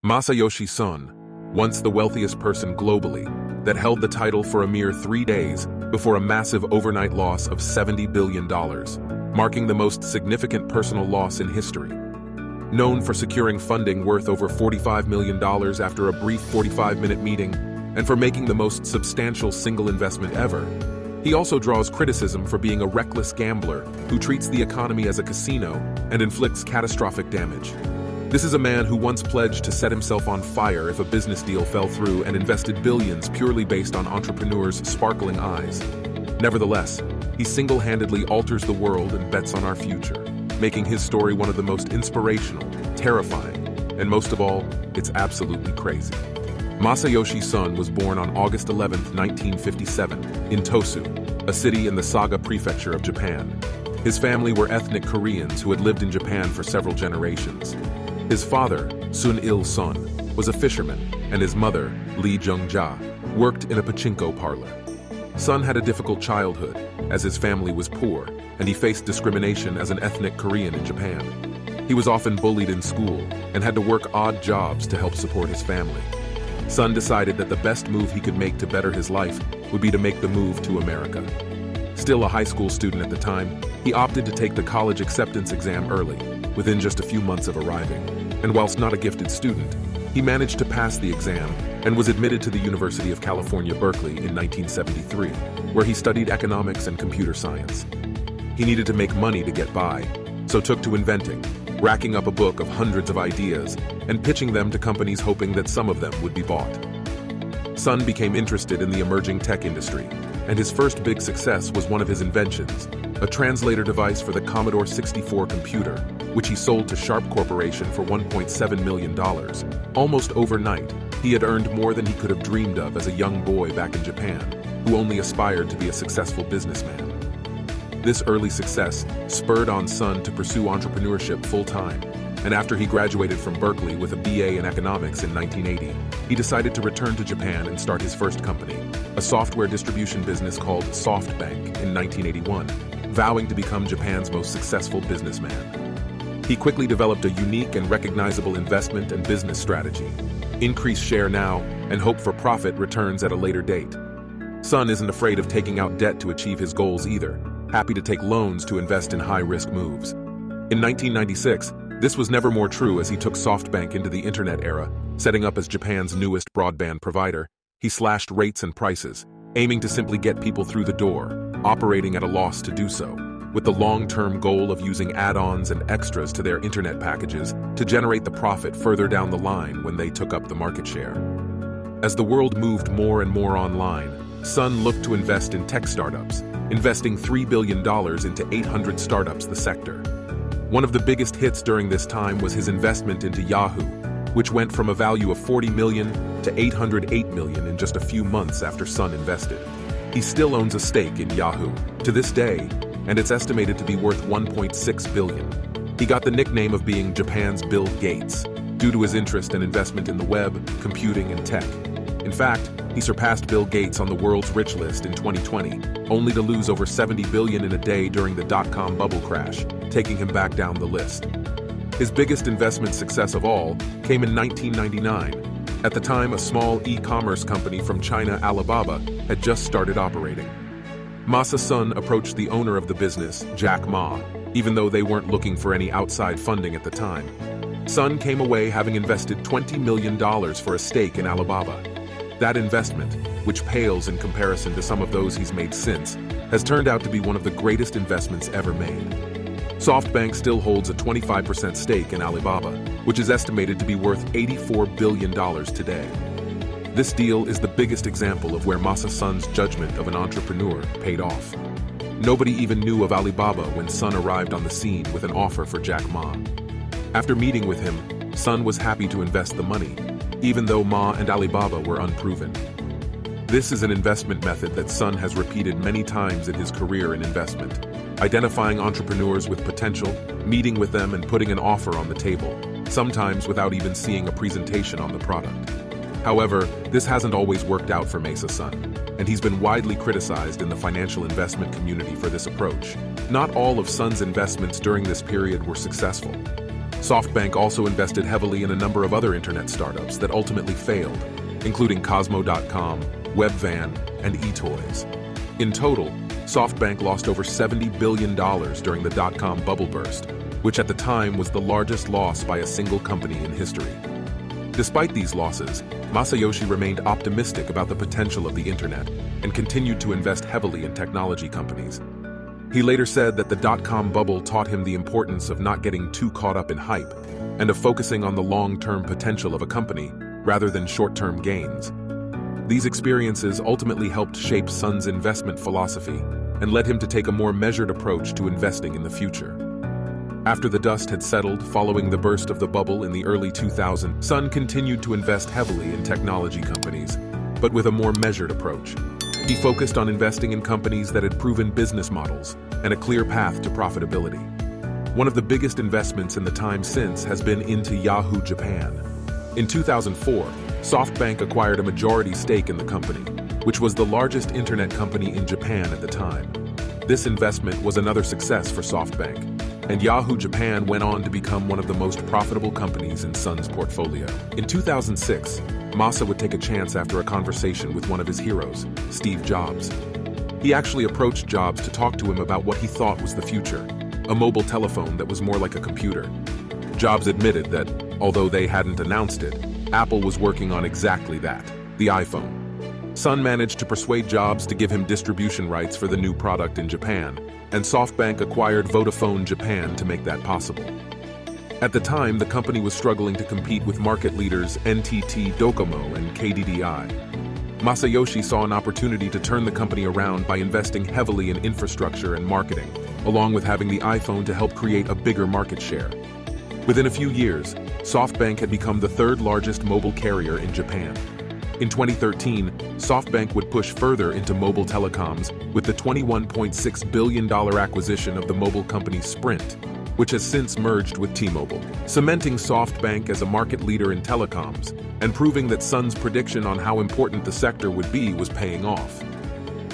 Masayoshi Son, once the wealthiest person globally, that held the title for a mere 3 days before a massive overnight loss of $70 billion, marking the most significant personal loss in history. Known for securing funding worth over $45 million after a brief 45-minute meeting, and for making the most substantial single investment ever, he also draws criticism for being a reckless gambler who treats the economy as a casino and inflicts catastrophic damage. This is a man who once pledged to set himself on fire if a business deal fell through and invested billions purely based on entrepreneurs' sparkling eyes. Nevertheless, he single-handedly alters the world and bets on our future, making his story one of the most inspirational, terrifying, and most of all, it's absolutely crazy. Masayoshi Son was born on August 11, 1957, in Tosu, a city in the Saga Prefecture of Japan. His family were ethnic Koreans who had lived in Japan for several generations. His father, Sun-il Son, was a fisherman, and his mother, Lee Jung-ja, worked in a pachinko parlor. Son had a difficult childhood, as his family was poor, and he faced discrimination as an ethnic Korean in Japan. He was often bullied in school and had to work odd jobs to help support his family. Son decided that the best move he could make to better his life would be to make the move to America. Still a high school student at the time, he opted to take the college acceptance exam early, within just a few months of arriving. And whilst not a gifted student, he managed to pass the exam and was admitted to the University of California, Berkeley in 1973, where he studied economics and computer science. He needed to make money to get by, so took to inventing, racking up a book of hundreds of ideas and pitching them to companies hoping that some of them would be bought. Son became interested in the emerging tech industry, and his first big success was one of his inventions, a translator device for the Commodore 64 computer, which he sold to Sharp Corporation for $1.7 million. Almost overnight, he had earned more than he could have dreamed of as a young boy back in Japan, who only aspired to be a successful businessman. This early success spurred on Son to pursue entrepreneurship full-time, and after he graduated from Berkeley with a BA in economics in 1980, he decided to return to Japan and start his first company, a software distribution business called SoftBank, in 1981, vowing to become Japan's most successful businessman. He quickly developed a unique and recognizable investment and business strategy, increase share now, and hope for profit returns at a later date. Son isn't afraid of taking out debt to achieve his goals either, happy to take loans to invest in high-risk moves. In 1996, this was never more true as he took SoftBank into the internet era, setting up as Japan's newest broadband provider. He slashed rates and prices, aiming to simply get people through the door, operating at a loss to do so, with the long-term goal of using add-ons and extras to their internet packages to generate the profit further down the line when they took up the market share. As the world moved more and more online, Son looked to invest in tech startups, investing $3 billion into 800 startups the sector. One of the biggest hits during this time was his investment into Yahoo, which went from a value of $40 million to $808 million in just a few months after Son invested. He still owns a stake in Yahoo to this day, and it's estimated to be worth $1.6 billion. He got the nickname of being Japan's Bill Gates, due to his interest and investment in the web, computing, and tech. In fact, he surpassed Bill Gates on the world's rich list in 2020, only to lose over $70 billion in a day during the dot-com bubble crash, taking him back down the list. His biggest investment success of all came in 1999. At the time, a small e-commerce company from China, Alibaba, had just started operating. Masa Son approached the owner of the business, Jack Ma, even though they weren't looking for any outside funding at the time. Son came away having invested $20 million for a stake in Alibaba. That investment, which pales in comparison to some of those he's made since, has turned out to be one of the greatest investments ever made. SoftBank still holds a 25% stake in Alibaba, which is estimated to be worth $84 billion today. This deal is the biggest example of where Masa Son's judgment of an entrepreneur paid off. Nobody even knew of Alibaba when Son arrived on the scene with an offer for Jack Ma. After meeting with him, Son was happy to invest the money, even though Ma and Alibaba were unproven. This is an investment method that Son has repeated many times in his career in investment, identifying entrepreneurs with potential, meeting with them and putting an offer on the table, sometimes without even seeing a presentation on the product. However, this hasn't always worked out for Masa Son, and he's been widely criticized in the financial investment community for this approach. Not all of Son's investments during this period were successful. SoftBank also invested heavily in a number of other internet startups that ultimately failed, including Cosmo.com, Webvan, and eToys. In total, SoftBank lost over $70 billion during the dot-com bubble burst, which at the time was the largest loss by a single company in history. Despite these losses, Masayoshi remained optimistic about the potential of the internet and continued to invest heavily in technology companies. He later said that the dot-com bubble taught him the importance of not getting too caught up in hype and of focusing on the long-term potential of a company rather than short-term gains. These experiences ultimately helped shape Sun's investment philosophy and led him to take a more measured approach to investing in the future. After the dust had settled following the burst of the bubble in the early 2000s, Sun continued to invest heavily in technology companies, but with a more measured approach. He focused on investing in companies that had proven business models and a clear path to profitability. One of the biggest investments in the time since has been into Yahoo Japan. In 2004, SoftBank acquired a majority stake in the company, which was the largest internet company in Japan at the time. This investment was another success for SoftBank, and Yahoo Japan went on to become one of the most profitable companies in Sun's portfolio. In 2006, Masa would take a chance after a conversation with one of his heroes, Steve Jobs. He actually approached Jobs to talk to him about what he thought was the future, a mobile telephone that was more like a computer. Jobs admitted that, although they hadn't announced it, Apple was working on exactly that, the iPhone. Sun managed to persuade Jobs to give him distribution rights for the new product in Japan, and SoftBank acquired Vodafone Japan to make that possible. At the time, the company was struggling to compete with market leaders NTT Docomo and KDDI. Masayoshi saw an opportunity to turn the company around by investing heavily in infrastructure and marketing, along with having the iPhone to help create a bigger market share. Within a few years, SoftBank had become the third largest mobile carrier in Japan. In 2013, SoftBank would push further into mobile telecoms with the $21.6 billion acquisition of the mobile company Sprint, which has since merged with T-Mobile, cementing SoftBank as a market leader in telecoms and proving that Sun's prediction on how important the sector would be was paying off.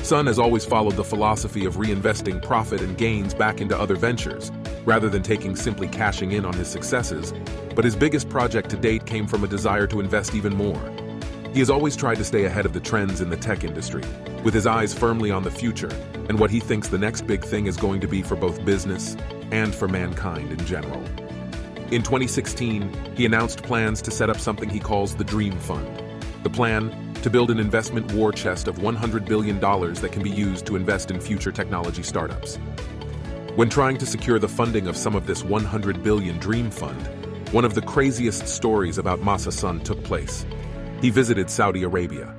Sun has always followed the philosophy of reinvesting profit and gains back into other ventures, rather than simply cashing in on his successes, but his biggest project to date came from a desire to invest even more. He has always tried to stay ahead of the trends in the tech industry, with his eyes firmly on the future and what he thinks the next big thing is going to be for both business and for mankind in general. In 2016, he announced plans to set up something he calls the Dream Fund. The plan, to build an investment war chest of $100 billion that can be used to invest in future technology startups. When trying to secure the funding of some of this $100 billion Dream Fund, one of the craziest stories about Masa Son took place. He visited Saudi Arabia.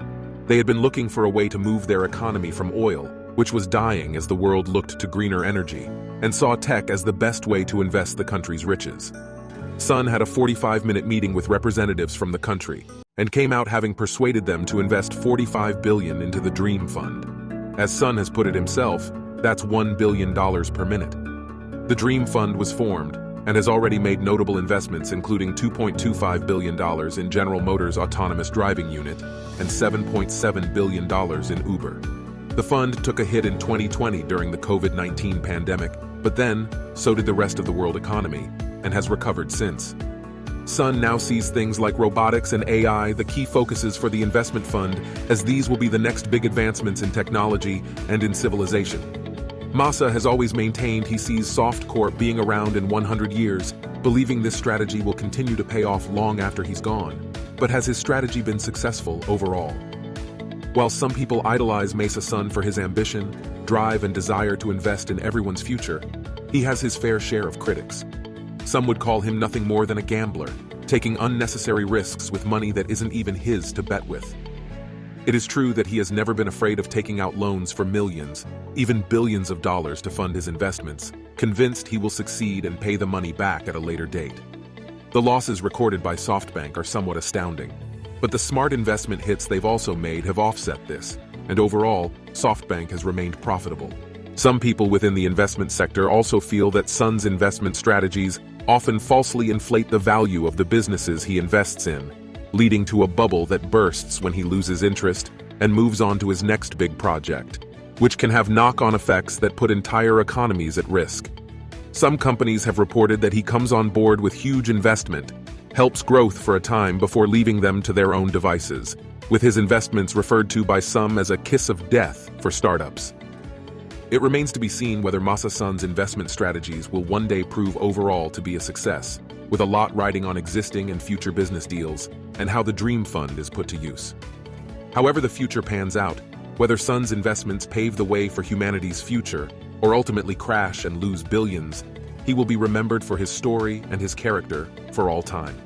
They had been looking for a way to move their economy from oil, which was dying as the world looked to greener energy, and saw tech as the best way to invest the country's riches. Sun had a 45-minute meeting with representatives from the country and came out having persuaded them to invest $45 billion into the Dream Fund. As Sun has put it himself, that's $1 billion per minute. The Dream Fund was formed and has already made notable investments including $2.25 billion in General Motors' autonomous driving unit and $7.7 billion in Uber. The fund took a hit in 2020 during the COVID-19 pandemic, but then, so did the rest of the world economy, and has recovered since. Sun now sees things like robotics and AI, the key focuses for the investment fund, as these will be the next big advancements in technology and in civilization. Masa has always maintained he sees SoftCorp being around in 100 years, believing this strategy will continue to pay off long after he's gone. But has his strategy been successful overall? While some people idolize Masa Son for his ambition, drive, and desire to invest in everyone's future, he has his fair share of critics. Some would call him nothing more than a gambler, taking unnecessary risks with money that isn't even his to bet with. It is true that he has never been afraid of taking out loans for millions, even billions of dollars to fund his investments, convinced he will succeed and pay the money back at a later date. The losses recorded by SoftBank are somewhat astounding, but the smart investment hits they've also made have offset this, and overall, SoftBank has remained profitable. Some people within the investment sector also feel that Sun's investment strategies often falsely inflate the value of the businesses he invests in, leading to a bubble that bursts when he loses interest and moves on to his next big project, which can have knock-on effects that put entire economies at risk. Some companies have reported that he comes on board with huge investment, helps growth for a time before leaving them to their own devices, with his investments referred to by some as a kiss of death for startups. It remains to be seen whether Masa Son's investment strategies will one day prove overall to be a success, with a lot riding on existing and future business deals and how the Dream Fund is put to use. However the future pans out, whether Son's investments pave the way for humanity's future or ultimately crash and lose billions, he will be remembered for his story and his character for all time.